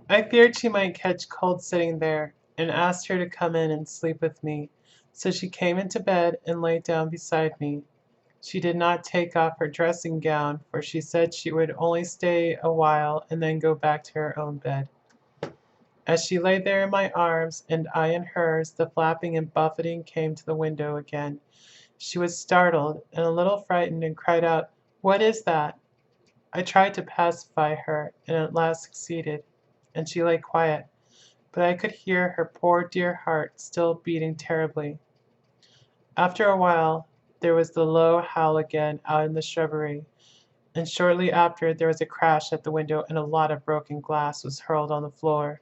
I feared she might catch cold sitting there, and asked her to come in and sleep with me. So she came into bed and lay down beside me. She did not take off her dressing gown, for she said she would only stay a while and then go back to her own bed. As she lay there in my arms and I in hers, the flapping and buffeting came to the window again. She was startled and a little frightened and cried out, "What is that?" I tried to pacify her and at last succeeded, and she lay quiet, but I could hear her poor dear heart still beating terribly. After a while there was the low howl again out in the shrubbery, and shortly after there was a crash at the window and a lot of broken glass was hurled on the floor.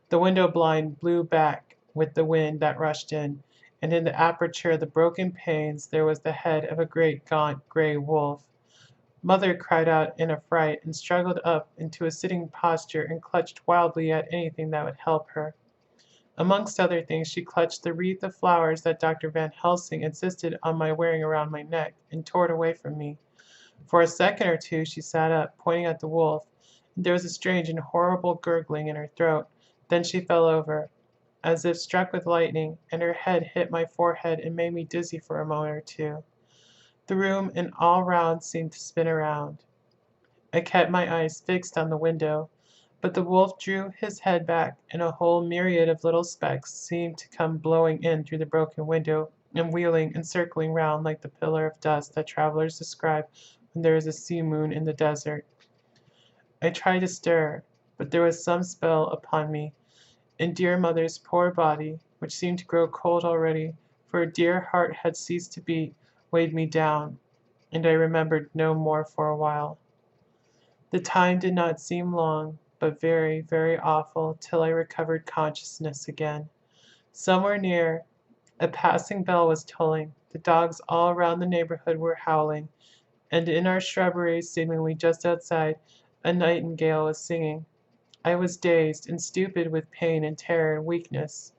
The window blind blew back with the wind that rushed in, and in the aperture of the broken panes there was the head of a great gaunt gray wolf. Mother cried out in a fright and struggled up into a sitting posture and clutched wildly at anything that would help her. Amongst other things, she clutched the wreath of flowers that Dr. Van Helsing insisted on my wearing around my neck, and tore it away from me. For a second or two she sat up, pointing at the wolf, and there was a strange and horrible gurgling in her throat. Then she fell over, as if struck with lightning, and her head hit my forehead and made me dizzy for a moment or two. The room and all round seemed to spin around. I kept my eyes fixed on the window, but the wolf drew his head back, and a whole myriad of little specks seemed to come blowing in through the broken window, and wheeling and circling round like the pillar of dust that travelers describe when there is a sea moon in the desert. I tried to stir, but there was some spell upon me, and dear mother's poor body, which seemed to grow cold already, for her dear heart had ceased to beat, weighed me down, and I remembered no more for a while. The time did not seem long, but very, very awful, till I recovered consciousness again. Somewhere near, a passing bell was tolling, the dogs all round the neighborhood were howling, and in our shrubbery, seemingly just outside, a nightingale was singing. I was dazed and stupid with pain and terror and weakness,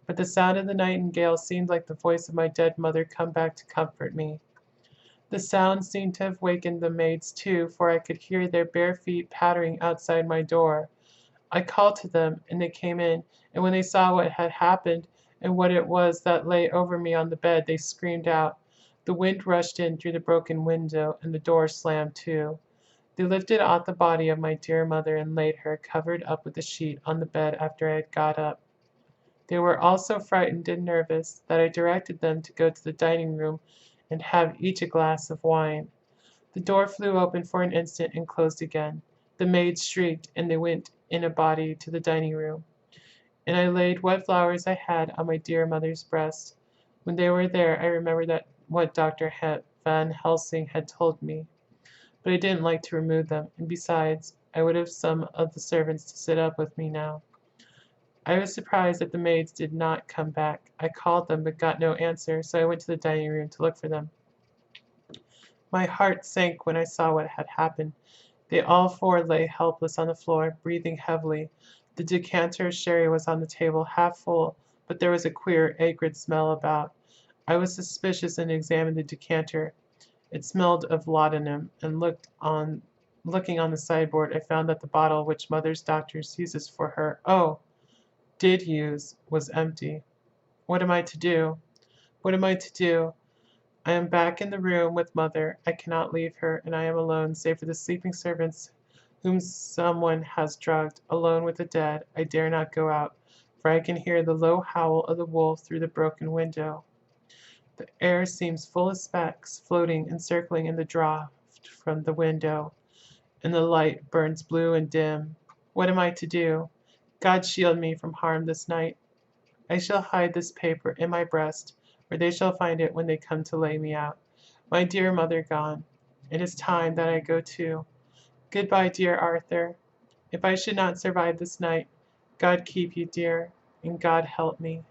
but the sound of the nightingale seemed like the voice of my dead mother come back to comfort me. The sound seemed to have wakened the maids too, for I could hear their bare feet pattering outside my door. I called to them, and they came in, and when they saw what had happened, and what it was that lay over me on the bed, they screamed out. The wind rushed in through the broken window, and the door slammed to. They lifted out the body of my dear mother and laid her, covered up with a sheet, on the bed after I had got up. They were all so frightened and nervous that I directed them to go to the dining room and have each a glass of wine. The door flew open for an instant and closed again. The maids shrieked, and they went in a body to the dining room, and I laid what flowers I had on my dear mother's breast. When they were there, I remembered that what Dr. Van Helsing had told me, but I didn't like to remove them, and besides, I would have some of the servants to sit up with me now. I was surprised that the maids did not come back. I called them, but got no answer, so I went to the dining room to look for them. My heart sank when I saw what had happened. They all four lay helpless on the floor, breathing heavily. The decanter of sherry was on the table, half full, but there was a queer, acrid smell about. I was suspicious and examined the decanter. It smelled of laudanum, and looking on the sideboard, I found that the bottle which mother's doctor uses for her, did use, was empty. What am I to do? What am I to do? I am back in the room with mother. I cannot leave her, and I am alone, save for the sleeping servants whom someone has drugged. Alone with the dead, I dare not go out, for I can hear the low howl of the wolf through the broken window. The air seems full of specks, floating and circling in the draught from the window, and the light burns blue and dim. What am I to do? God shield me from harm this night. I shall hide this paper in my breast, where they shall find it when they come to lay me out. My dear mother gone. It is time that I go too. Goodbye, dear Arthur. If I should not survive this night, God keep you, dear, and God help me.